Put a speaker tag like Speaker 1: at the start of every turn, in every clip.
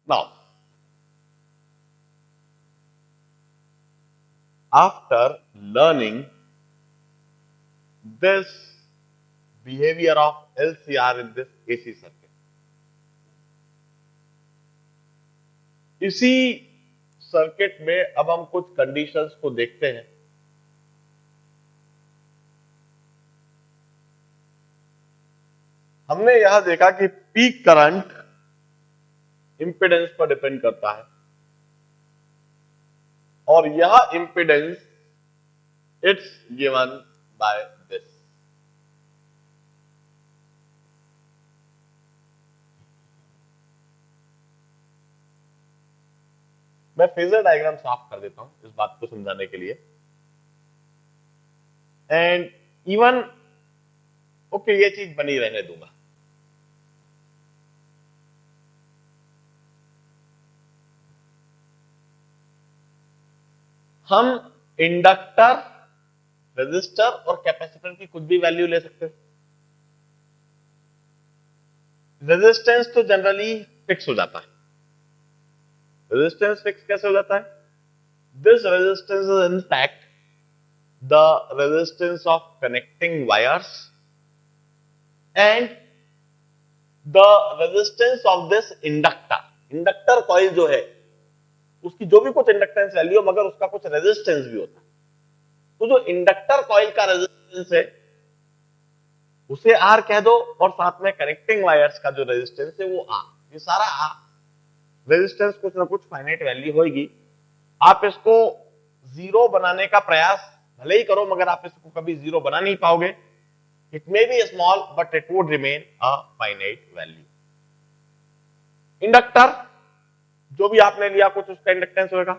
Speaker 1: Now, after learning this behavior of LCR in this AC circuit, इसी circuit में अब हम कुछ कंडीशंस को देखते हैं। हमने यह देखा कि पीक करंट इंपेडेंस पर डिपेंड करता है और यह impedance it's given by this. मैं फेजर डायग्राम साफ कर देता हूं इस बात को समझाने के लिए। एंड इवन ओके, ये चीज बनी रहने दूंगा। हम इंडक्टर, रेजिस्टर और कैपेसिटर की कुछ भी वैल्यू ले सकते हैं। रेजिस्टेंस तो जनरली फिक्स हो जाता है। रेजिस्टेंस फिक्स कैसे हो जाता है? This resistance is in fact the resistance of connecting wires and the resistance of this inductor. Inductor coil जो है उसकी जो भी कुछ इंडक्टेंस वैल्यू हो, मगर उसका कुछ रेजिस्टेंस भी होता है। तो जो इंडक्टर कॉइल का रेजिस्टेंस है उसे आर कह दो और साथ में कनेक्टिंग वायर्स का जो रेजिस्टेंस है वो आर। ये सारा आर रेजिस्टेंस कुछ ना कुछ फाइनाइट वैल्यू होगी। आप इसको जीरो बनाने का प्रयास भले ही करो, मगर आप इसको कभी जीरो बना नहीं पाओगे। It may be small but it would remain a finite value. Inductor जो भी आपने लिया कुछ उसका इंडक्टेंस होगा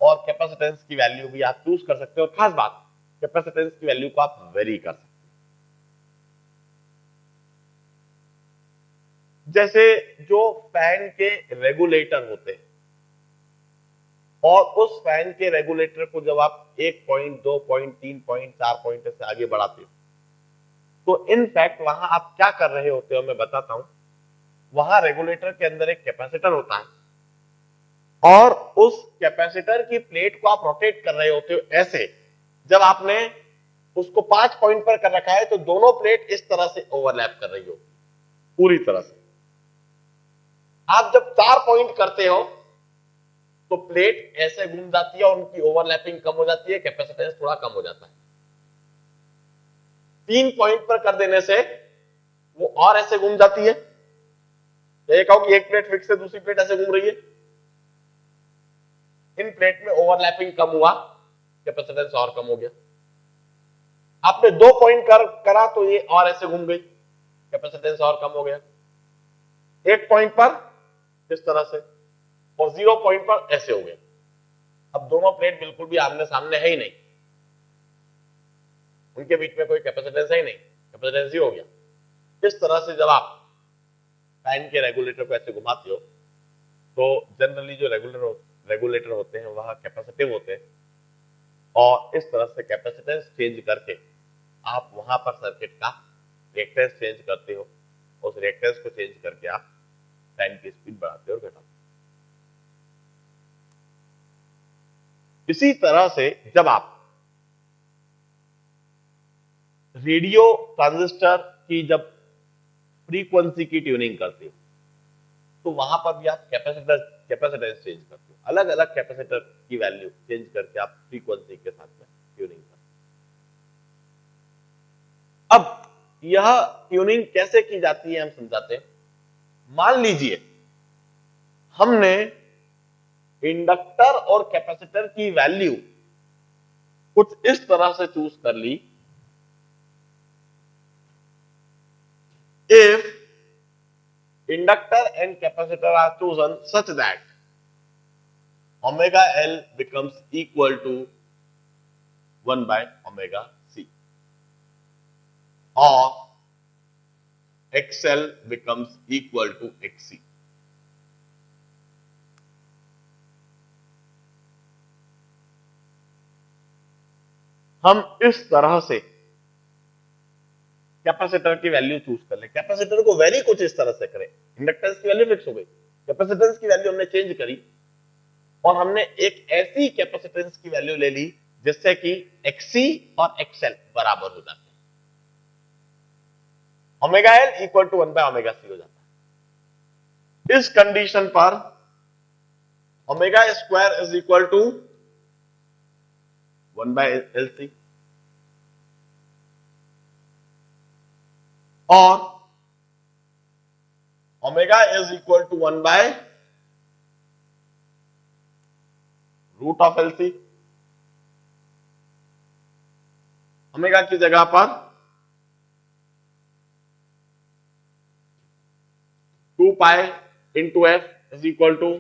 Speaker 1: और कैपेसिटेंस की वैल्यू भी आप चूज कर सकते हो। खास बात, कैपेसिटेंस की वैल्यू को आप वेरी कर सकते हो। जैसे जो फैन के रेगुलेटर होते हैं और उस फैन के रेगुलेटर को जब आप 1 पॉइंट, 2 पॉइंट, 3 पॉइंट, 4 पॉइंट से आगे बढ़ाते हो तो इनफैक्ट वहां आप क्या कर रहे होते हो मैं बताता हूं। वहां रेगुलेटर के अंदर एक कैपेसिटर होता है और उस कैपेसिटर की प्लेट को आप रोटेट कर रहे होते हो ऐसे। जब आपने उसको 5 पॉइंट पर कर रखा है तो दोनों प्लेट इस तरह से ओवरलैप कर रही हो पूरी तरह से। आप जब 4 पॉइंट करते हो तो प्लेट ऐसे घूम जाती है और उनकी ओवरलैपिंग कम हो जाती है, कैपेसिटेंस थोड़ा कम हो जाता है। 3 पॉइंट पर कर देने से वो और ऐसे घूम जाती है। एक कहो कि एक प्लेट फिक्स है, दूसरी प्लेट ऐसे घूम रही है। इन प्लेट में ओवरलैपिंग कम हुआ, कैपेसिटेंस और कम हो गया। आपने 2 पॉइंट करा तो ये और ऐसे घूम गई, कैपेसिटेंस और कम हो गया। 1 पॉइंट पर इस तरह से और 0 पॉइंट पर ऐसे हो गया। अब दोनों प्लेट बिल्कुल भी आमने सामने है ही नहीं, उनके बीच में कोई कैपेसिटेंस है ही नहीं, कैपेसिटेंस ही हो गया। इस तरह से जब आप फैन के रेगुलेटर को ऐसे घुमाते हो तो जनरली जो रेगुलेटर होते हैं वह कैपेसिटिव होते हैं और इस तरह से कैपेसिटेंस चेंज करके आप वहां पर सर्किट का रिएक्टेंस चेंज करते हो। उस रिएक्टेंस को चेंज करके आप फैन की स्पीड बढ़ाते और घटाते। इसी तरह से जब आप रेडियो ट्रांजिस्टर की जब फ्रीक्वेंसी की ट्यूनिंग करते हो तो वहां पर भी आप कैपेसिटेंस चेंज करते हो। अलग अलग कैपेसिटर की वैल्यू चेंज करके आप फ्रीक्वेंसी के साथ में ट्यूनिंग करते हो। अब यह ट्यूनिंग कैसे की जाती है हम समझाते हैं। मान लीजिए हमने इंडक्टर और कैपेसिटर की वैल्यू कुछ इस तरह से चूज कर ली। If inductor and capacitor are chosen such that omega L becomes equal to 1 by omega C or XL becomes equal to XC. हम इस तरह से कैपेसिटर की वैल्यू चूज कर ले। कैपेसिटर को वेरी कुछ इस तरह से करें, इंडक्टेंस की वैल्यू फिक्स हो गई, कैपेसिटेंस की वैल्यू हमने चेंज करी और हमने एक ऐसी कैपेसिटेंस की वैल्यू ले ली जिससे कि XC और XL बराबर हो जाते हैं, omega L equal to 1 by omega C हो जाता है। इस कंडीशन पर omega square is equal to 1 by LC और omega is equal to 1 by root of LC। Omega की जगह पर 2 pi into F is equal to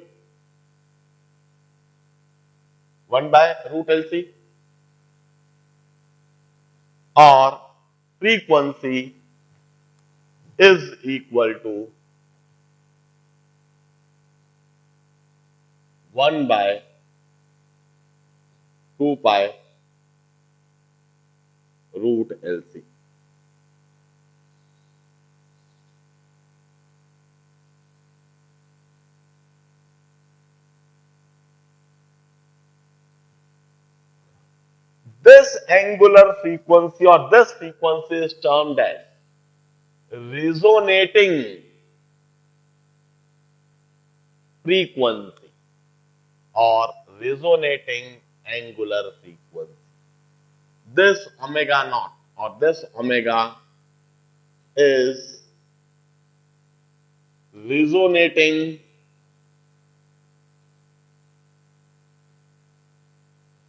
Speaker 1: 1 by root LC और frequency is equal to 1 by 2 pi root LC. This angular frequency or this frequency is termed as resonating frequency or resonating angular frequency. This omega naught or this omega is resonating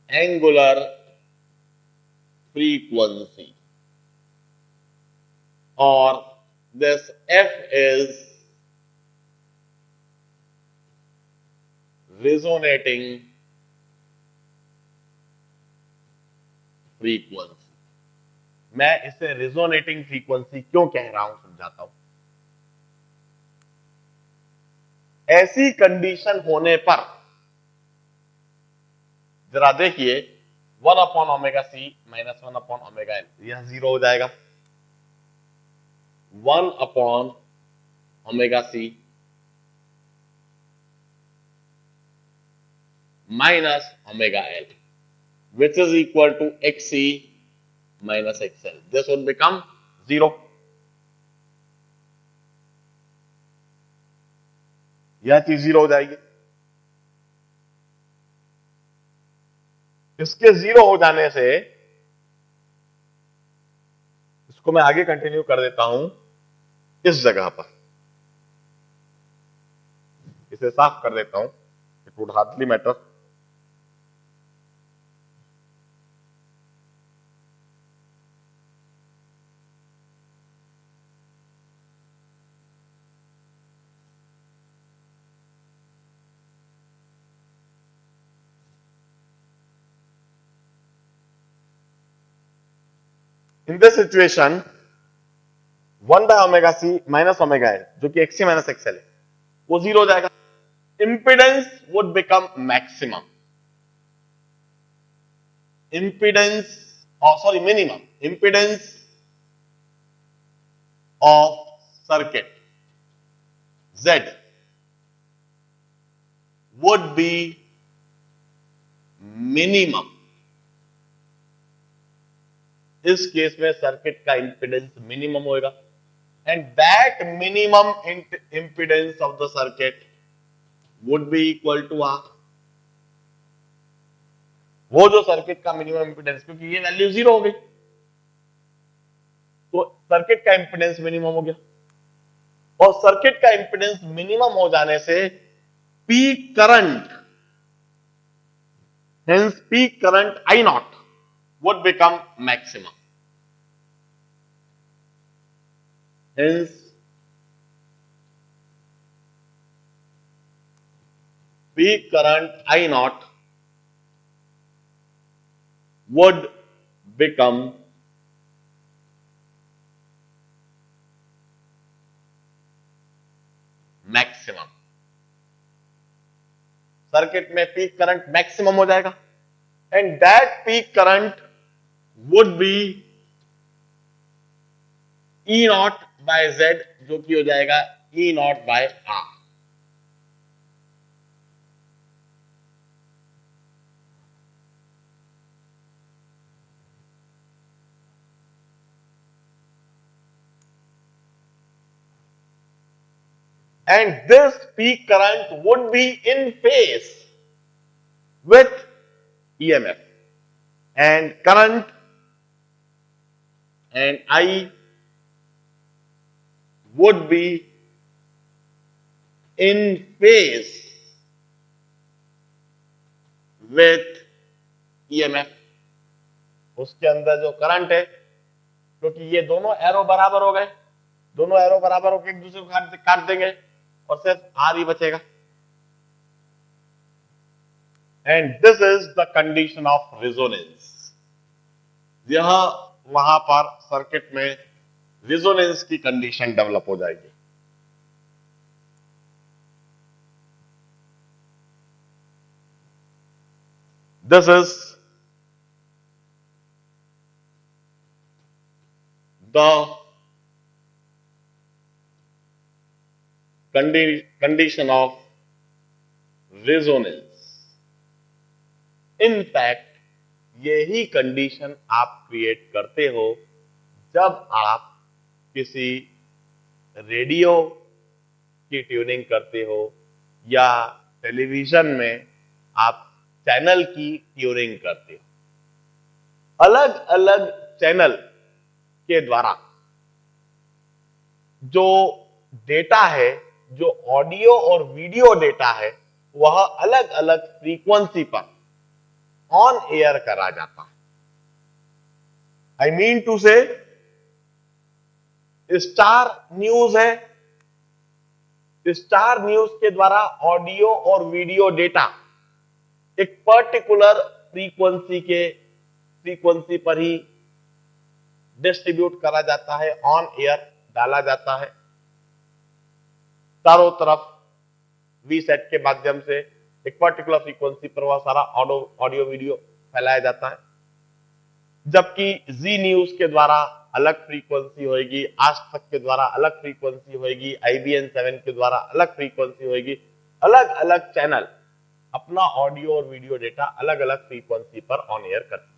Speaker 1: angular frequency or this F is resonating frequency. मैं इसे resonating frequency क्यों कह रहा हूं समझाता हूं। ऐसी condition होने पर जरा देखिए 1 upon omega C minus 1 upon omega L यह 0 हो जाएगा। 1 upon omega C minus omega L, which is equal to XC minus XL. This would become 0. यह चीज 0 हो जाएगी। इसके 0 हो जाने से इसको मैं आगे कंटिन्यू कर देता हूं इस जगह पर, इसे साफ कर देता हूं। It would hardly matter. In this situation 1 by omega C minus omega L जो कि XC माइनस XL है वो 0 हो जाएगा। impedance would become maximum, minimum impedance of circuit Z would be minimum। इस केस में सर्किट का इंपिडेंस मिनिमम होगा and that minimum impedance of the circuit would be equal to R। वो जो सर्किट का मिनिमम इंपिडेंस, क्योंकि ये value 0 हो गई तो सर्किट का इंपिडेंस मिनिमम हो गया और सर्किट का इंपिडेंस मिनिमम हो जाने से peak current, hence peak current I naught would become maximum। hence peak current I naught would become maximum। Circuit में पीक करंट मैक्सिमम हो जाएगा and that peak current would be E naught by Z जो कि हो जाएगा E naught by R। and this peak current would be in phase with EMF, and current and I would be in phase with EMF। उसके अंदर जो current है, क्योंकि ये दोनों एरो बराबर हो गए, दोनों एरो बराबर होकर एक दूसरे को काट देंगे और सिर्फ आर ही बचेगा। And this is the condition of resonance. यह वहां पर सर्किट में रेजोनेंस की कंडीशन डेवलप हो जाएगी। This is the condition of resonance। In fact यही कंडीशन आप क्रिएट करते हो जब आप किसी रेडियो की ट्यूनिंग करते हो या टेलीविजन में आप चैनल की ट्यूनिंग करते हो। अलग अलग चैनल के द्वारा जो डेटा है, जो ऑडियो और वीडियो डेटा है, वह अलग अलग फ्रीक्वेंसी पर ऑन एयर करा जाता है। आई मीन टू से, स्टार न्यूज है, स्टार न्यूज के द्वारा ऑडियो और वीडियो डेटा एक पर्टिकुलर फ्रीक्वेंसी पर ही डिस्ट्रीब्यूट करा जाता है, ऑन एयर डाला जाता है। चारों तरफ वी सेट के माध्यम से एक पर्टिकुलर फ्रीक्वेंसी पर वह सारा ऑडियो वीडियो फैलाया जाता है। जबकि जी न्यूज के द्वारा अलग फ्रीक्वेंसी होगी, आज तक के द्वारा अलग फ्रीक्वेंसी होगी, IBN 7 के द्वारा अलग फ्रीक्वेंसी होगी। अलग अलग चैनल अपना ऑडियो और वीडियो डेटा अलग अलग फ्रीक्वेंसी पर ऑन एयर करते हैं।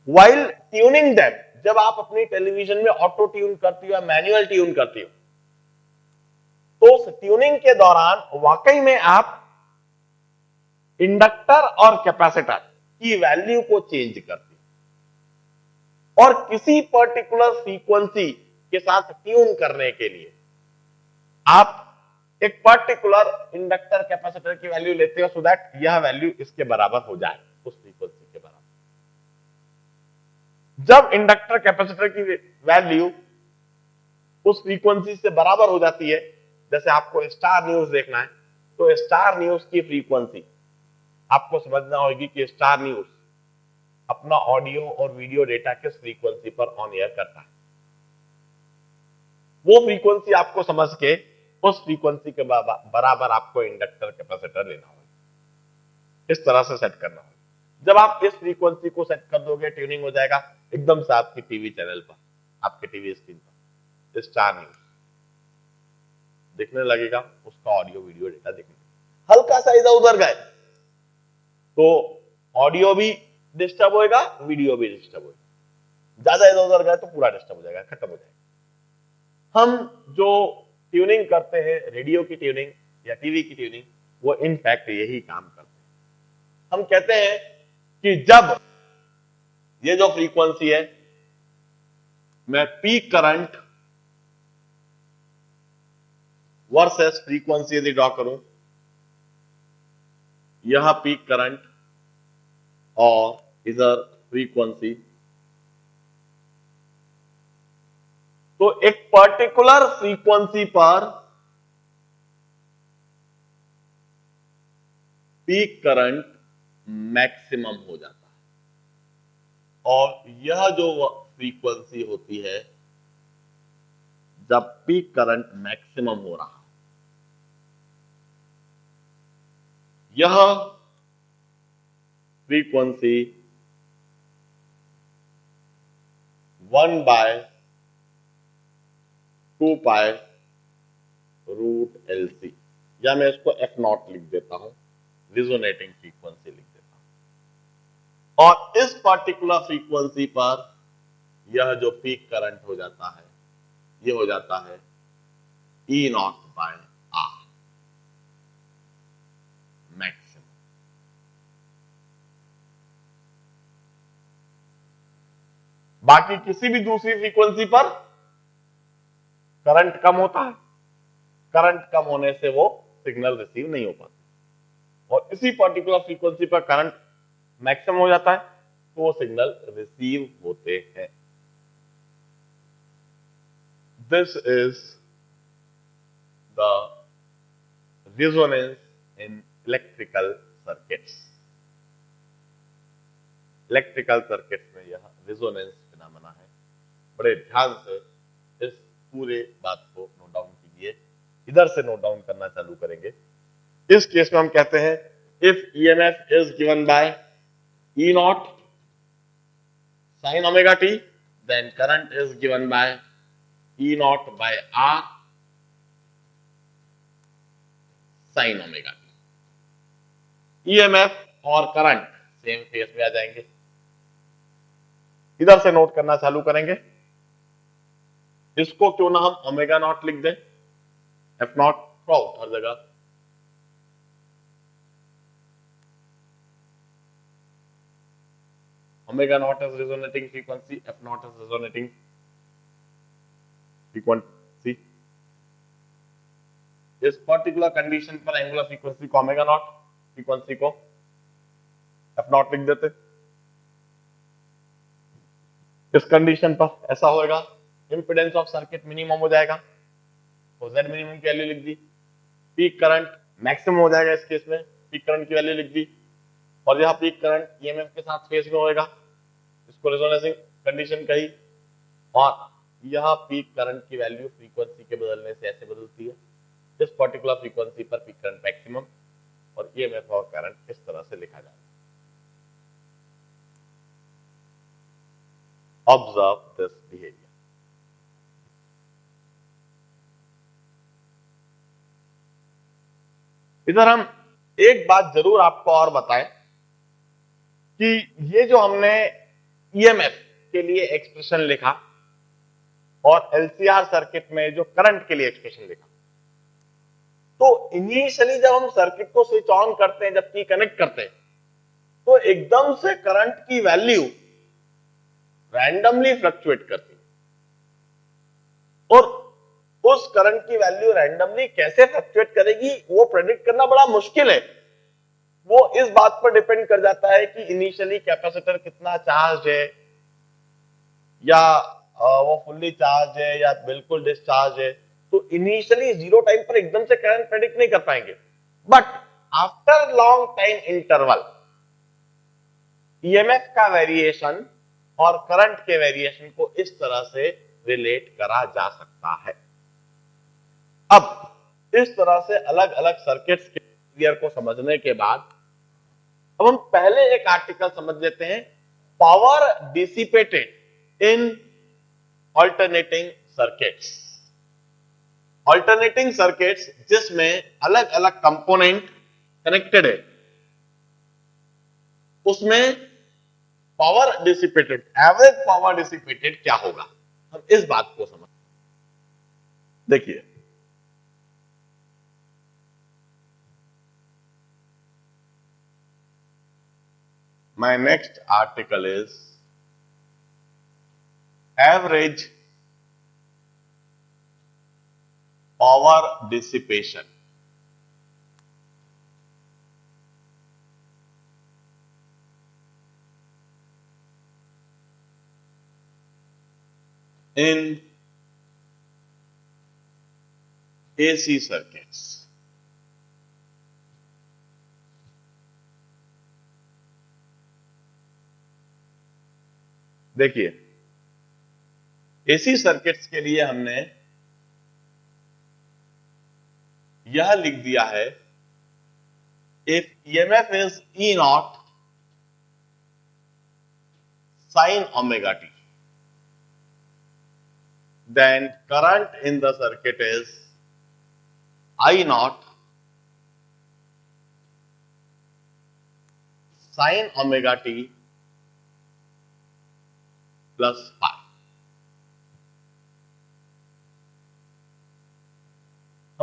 Speaker 1: वाइल ट्यूनिंग देम, जब आप अपनी टेलीविजन में ऑटो ट्यून करती हो या मैनुअल ट्यून करती हो, तो उस ट्यूनिंग के दौरान वाकई में आप इंडक्टर और कैपेसिटर की वैल्यू को चेंज करती हो और किसी पर्टिकुलर फ्रीक्वेंसी के साथ ट्यून करने के लिए आप एक पर्टिकुलर इंडक्टर कैपेसिटर की वैल्यू लेते हो, सो दैट यह वैल्यू इसके बराबर हो जाए, उस फ्रीक्वेंसी के बराबर। जब इंडक्टर कैपेसिटर की वैल्यू उस फ्रीक्वेंसी से बराबर हो जाती है, जैसे आपको स्टार न्यूज देखना है, तो स्टार न्यूज की फ्रीक्वेंसी आपको समझना होगी कि स्टार न्यूज अपना ऑडियो और वीडियो डेटा किस फ्रीक्वेंसी पर ऑन एयर करता है। वो फ्रीक्वेंसी आपको समझ के उस फ्रीक्वेंसी के बराबर आपको इंडक्टर कैपेसिटर लेना होगा, इस तरह से सेट करना होगा। जब आप इस फ्रीक्वेंसी को सेट कर दोगे, ट्यूनिंग हो जाएगा एकदम से आपकी टीवी चैनल पर, आपके टीवी स्क्रीन पर स्टार न्यूज दिखने लगेगा, उसका ऑडियो वीडियो डेटा दिखने लगेगा। हल्का सा इधर उधर गए तो ऑडियो भी डिस्टर्ब होएगा, वीडियो भी डिस्टर्ब होएगा। ज्यादा इधर उधर गए तो पूरा डिस्टर्ब हो जाएगा, खत्म हो जाएगा। हम जो ट्यूनिंग करते हैं, रेडियो की ट्यूनिंग या टीवी की ट्यूनिंग, वो इनफैक्ट यही काम करते हैं। हम कहते हैं कि जब ये जो फ्रीक्वेंसी है, मैं पीक करंट वर्सेस फ्रीक्वेंसी यदि ड्रॉ करूं, यह पीक करंट और इधर फ्रीक्वेंसी, तो एक पर्टिकुलर फ्रीक्वेंसी पर पीक करंट मैक्सिमम हो जाता है। और यह जो फ्रीक्वेंसी होती है जब पीक करंट मैक्सिमम हो रहा, यह फ्रीक्वेंसी 1/2π√LC, या मैं इसको F0 लिख देता हूं, रिजोनेटिंग फ्रीक्वेंसी लिख देता हूं। और इस पर्टिकुलर फ्रीक्वेंसी पर यह जो पीक करंट हो जाता है, ये हो जाता है E naught by R maximum. बाकी किसी भी दूसरी फ्रीक्वेंसी पर करंट कम होता है, करंट कम होने से वो सिग्नल रिसीव नहीं हो पाता, और इसी पर्टिकुलर फ्रीक्वेंसी पर करंट मैक्सिमम हो जाता है तो वो सिग्नल रिसीव होते हैं। This is the resonance in electrical circuits। Electrical circuits में यह रेजोनेंस फिनोमेना है। बड़े ध्यान से इस पूरे बात को नोट डाउन कीजिए, इधर से नोट डाउन करना चालू करेंगे। इस केस में हम कहते हैं if EMF is given by E naught sine omega t, then current is given by E naught by R sine omega t. EMF और करंट सेम फेज में आ जाएंगे, इधर से नोट करना चालू करेंगे। इसको क्यों ना हम ओमेगा नॉट लिख दें, एफ नॉट थ्रूआउट हर जगह, omega naught is resonating frequency, F not is resonating frequency. इस पर्टिकुलर कंडीशन पर एंगुलर फ्रीक्वेंसी को ओमेगा नॉट, फ्रीक्वेंसी को एफ नॉट लिख देते। इस कंडीशन पर ऐसा होएगा, इंपेडेंस ऑफ सर्किट मिनिमम हो जाएगा, तो Z मिनिमम की वैल्यू लिख दी, पीक करंट मैक्सिमम हो जाएगा, इस केस में पीक करंट की वैल्यू लिख दी, और यह पीक करंट ईएमएफ के साथ फेज में होएगा, इसको रेजोनेंस कंडीशन कही, और यह पीक करंट की वैल्यू फ्रीक्वेंसी के बदलने से ऐसे बदलती है, इस पर्टिकुलर फ्रीक्वेंसी पर पीक करंट मैक्सिमम और ईएमएफ और करंट इस तरह से लिखा जाएगा। Observe this behavior। इधर हम एक बात जरूर आपको और बताएं कि ये जो हमने ईएमएफ के लिए एक्सप्रेशन लिखा और एलसीआर सर्किट में जो करंट के लिए एक्सप्रेशन लिखा, तो इनिशियली जब हम सर्किट को स्विच ऑन करते हैं, जबकि कनेक्ट करते हैं, तो एकदम से करंट की वैल्यू रैंडमली फ्लक्चुएट करती है, और उस करंट की वैल्यू रैंडमली कैसे फ्लक्चुएट करेगी वो प्रेडिक्ट करना बड़ा मुश्किल है। वो इस बात पर डिपेंड कर जाता है कि इनिशियली कैपेसिटर कितना चार्ज है, या वो फुल्ली चार्ज है या बिल्कुल डिस्चार्ज है। तो इनिशियली जीरो टाइम पर एकदम से करंट प्रेडिक्ट नहीं कर पाएंगे, but after long time interval EMF का वेरिएशन और करंट के वेरिएशन को इस तरह से रिलेट करा जा सकता है। अब इस तरह से अलग अलग सर्किट्स के बिहेवियर को समझने के बाद अब हम पहले एक आर्टिकल समझ लेते हैं, पावर डिसिपेटेड इन ऑल्टरनेटिंग सर्किट्स। ऑल्टरनेटिंग सर्किट्स जिसमें अलग अलग कंपोनेंट कनेक्टेड है, उसमें power dissipated, average power dissipated क्या होगा, हम इस बात को समझ। देखिए my next article is average power dissipation in AC circuits। देखिए एसी सर्किट्स के लिए हमने यह लिख दिया है, if EMF is E naught sine omega T, then current in the circuit is I naught sin omega t plus phi।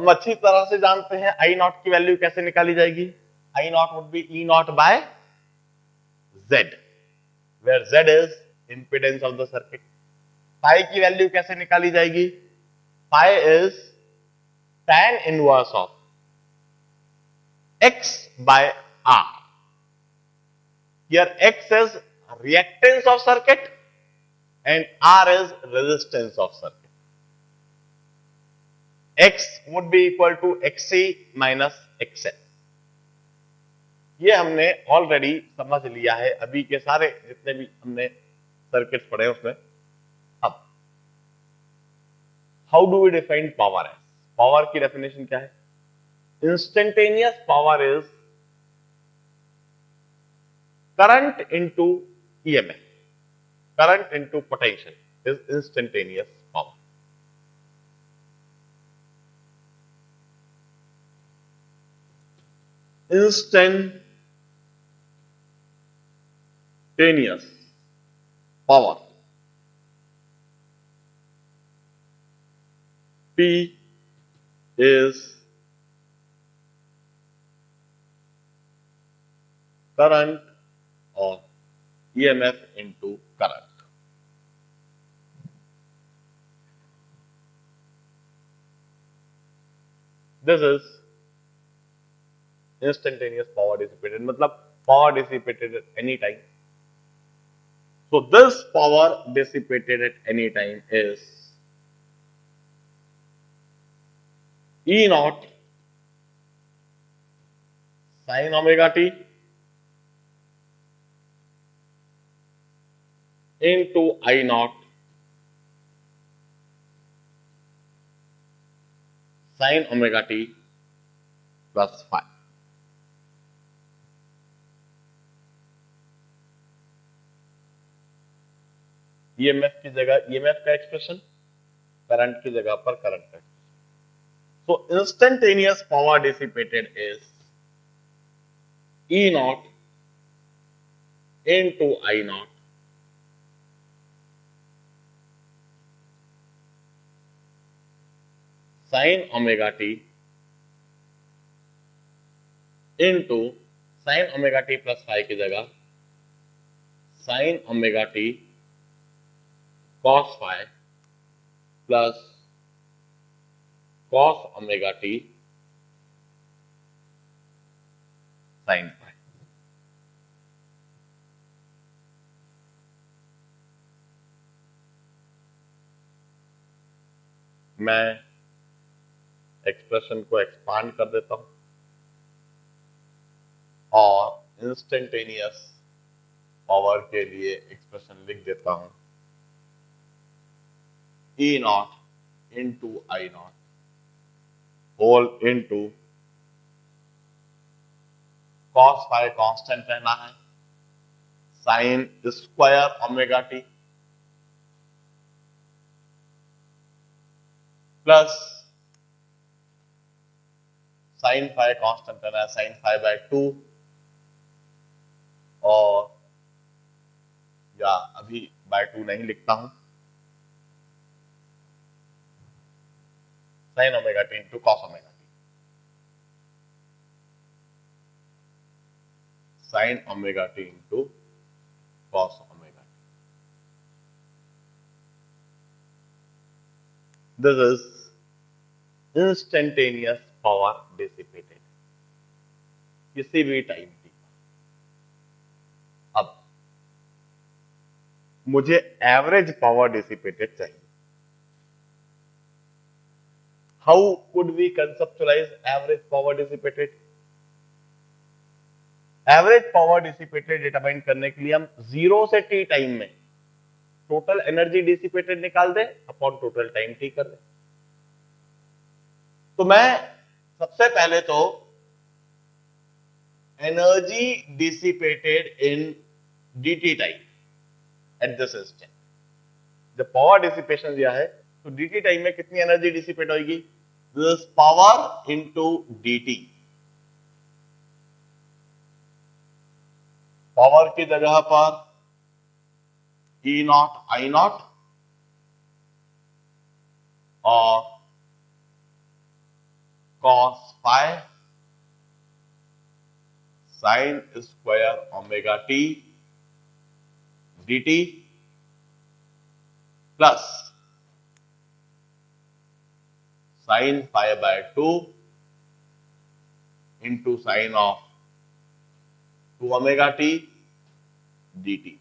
Speaker 1: हम अच्छी तरह से जानते हैं आई नॉट की वैल्यू कैसे निकाली जाएगी. I naught would be E naught by Z, where Z is impedance of the circuit. Phi की वैल्यू कैसे निकाली जाएगी? Phi is tan inverse of x by r. Here x is reactance of circuit and r is resistance of circuit. X would be equal to xc minus xl. ये हमने already समझ लिया है अभी के सारे जितने भी हमने सर्किट पढ़े उसमें. अब how do we define power as? Power की डेफिनेशन क्या है? Instantaneous power is current into EMF, current into potential is instantaneous power. Instantaneous power P is current or EMF into current. This is instantaneous power dissipated, मतलब power dissipated at any time. So this power dissipated at any time is E naught sin omega t into I naught sin omega t plus phi. EMF की जगह EMF का expression, current की जगह पर current का expression. So instantaneous power dissipated is E naught into I naught sin omega t into sin omega t plus phi की जगह sin omega t cos phi plus cos omega t sin phi. मैं expression को expand कर देता हूं और instantaneous power के लिए एक्सप्रेशन लिख देता हूं. E naught into I naught whole into cos phi constant रहना है, sin square omega T plus sin phi constant रहना है, sin phi by 2 और या अभी by 2 नहीं लिखता हूं, sin omega t into cos omega t. Sin omega t into cos omega t. This is instantaneous power dissipated किसी भी टाइम t. अब मुझे एवरेज पावर डिसिपेटेड चाहिए. How could we conceptualize average power dissipated? Average power dissipated determine करने के लिए हम 0 से t टाइम में टोटल एनर्जी डिसिपेटेड निकाल दें अपॉन टोटल टाइम t कर दें. तो मैं सबसे पहले तो energy dissipated in dt time at this instant, जब पावर डिसिपेशन दिया है तो dt टाइम में कितनी एनर्जी डिसिपेट होगी? This power into dt. Power की जगह पर E नॉट I नॉट और cos phi sin square omega t dt plus sin phi by 2 into sin of 2 omega t dt.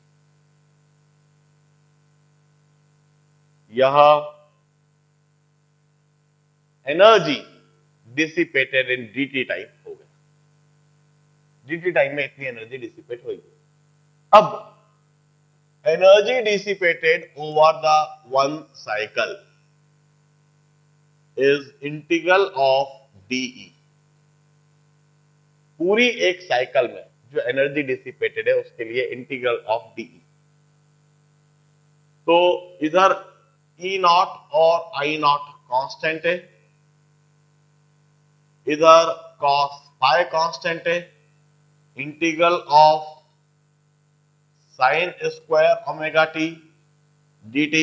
Speaker 1: यह एनर्जी डिसिपेटेड इन dt time हो गया. dt time में इतनी energy dissipate हुई. अब energy dissipated over the one cycle is integral of dE. पूरी एक cycle में जो एनर्जी डिसिपेटेड है उसके लिए इंटीग्रल ऑफ dE. तो इधर E नॉट और I नॉट कांस्टेंट है, इधर cos phi कांस्टेंट है, integral of sin square omega t dt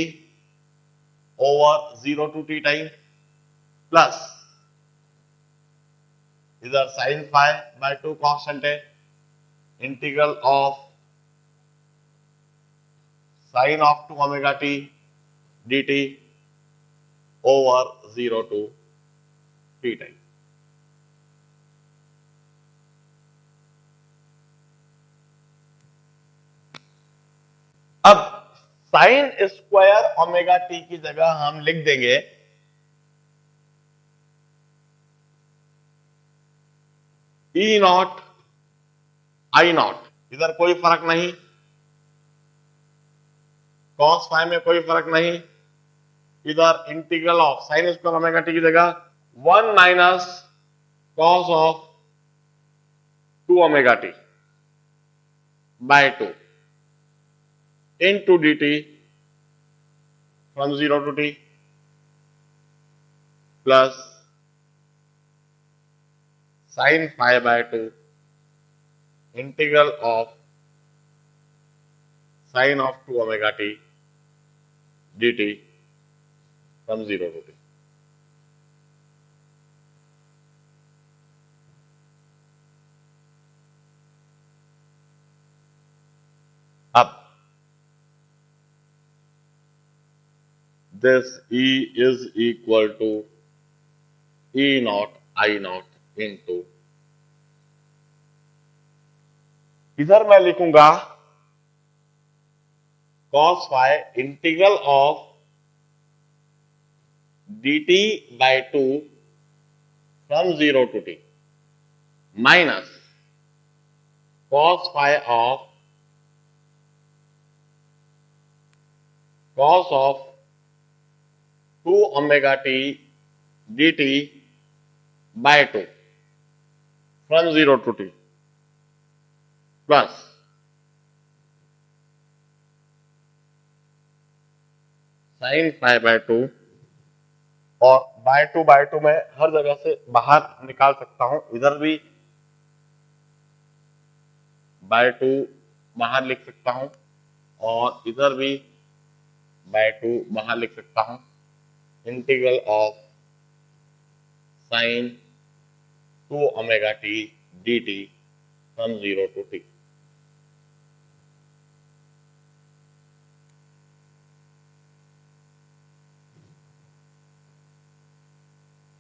Speaker 1: over 0 to t time plus इधर sin phi by 2 कांस्टेंट है, integral of sin of 2 omega t dt over 0 to t time. अब sin square omega t की जगह हम लिख देंगे E not I not. इधर कोई फर्क नहीं, cos phi में कोई फर्क नहीं, इधर integral of sin square omega t की जगह 1 minus cos of 2 omega t by 2 into dt from 0 to t plus sin phi by 2 integral of sin of 2 omega t dt from 0 to t. अब this E is equal to E naught I naught into, इधर मैं लिखूंगा cos phi integral of dt by 2 from 0 to t minus cos phi of cos of 2 omega t dt by 2 from 0 to t plus sin phi by 2, और by 2 मैं हर जगह से बाहर निकाल सकता हूं, इधर भी by 2 बाहर लिख सकता हूं और इधर भी by 2 बाहर लिख सकता हूं. Integral of sin 2 omega t dt from 0 to t.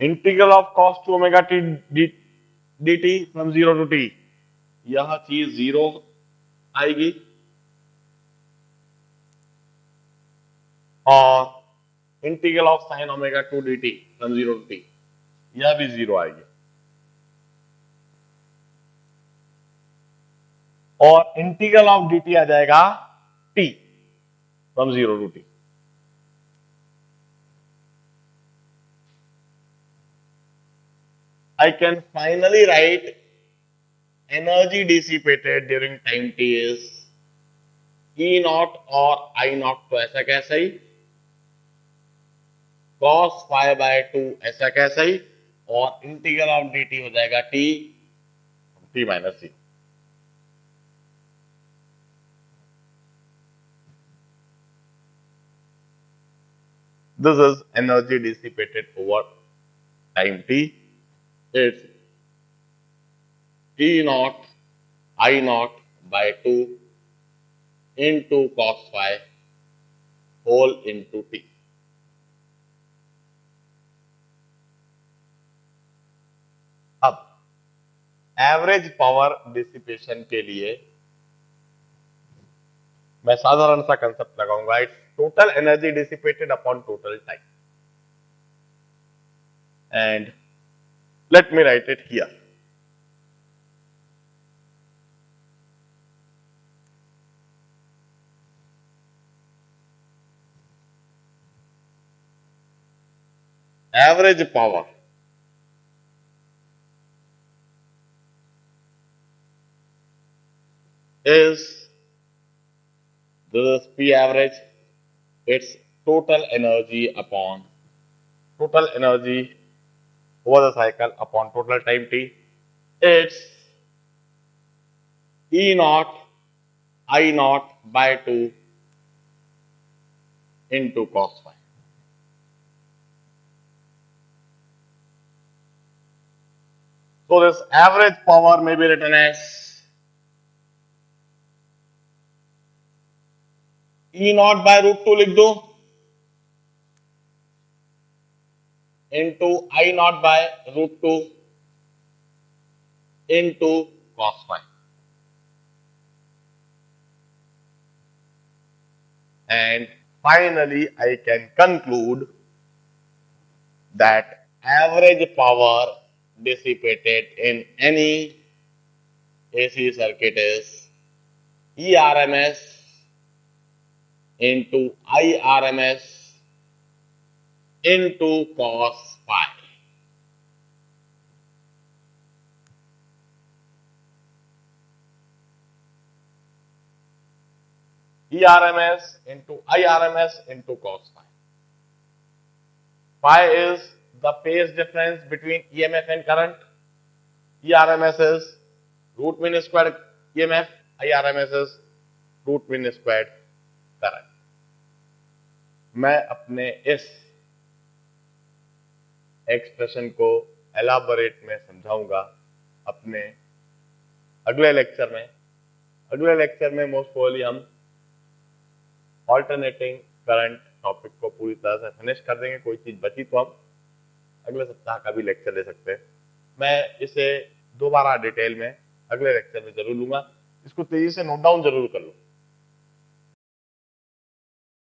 Speaker 1: Integral of cos 2 omega t dt from 0 to t, यह चीज 0 आएगी और integral of sin omega 2 dt from 0 to t, यह भी 0 आएगी और इंटीग्रल ऑफ dt आ जाएगा t from 0 to t. I can finally write energy dissipated during time t is E naught और I naught, तो ऐसा कैसा ही, cos phi by 2 ऐसा कैसा ही, और इंटीग्रल ऑफ dt हो जाएगा t minus c. This is energy dissipated over time t. It's E naught I naught by 2 into cos phi whole into t. अब एवरेज पावर डिसिपेशन के लिए मैं साधारण सा कंसेप्ट लगाऊंगा. It's total energy dissipated upon total time. And let me right it here. Average power is, this is P average, it's total energy upon total energy over the cycle upon total time t. It's E naught I naught by 2 into cos phi. So this average power may be written as E naught by root 2 लिख दो into I naught by root 2 into cos phi. And finally, I can conclude that average power dissipated in any AC circuit is ERMS into IRMS into cos phi. ERMS into IRMS into cos phi. Phi is the phase difference between EMF and current. ERMS is root mean squared EMF. IRMS is root mean squared current. मैं अपने इस expression को elaborate में समझाऊंगा अपने अगले lecture में. अगले लेक्चर में मोस्ट प्रोबेबली हम ऑल्टरनेटिंग करंट टॉपिक को पूरी तरह से फिनिश कर देंगे. कोई चीज बची तो हम अगले सप्ताह का भी लेक्चर ले सकते हैं. मैं इसे दोबारा डिटेल में अगले लेक्चर में जरूर लूंगा. इसको तेजी से नोट डाउन जरूर कर लो.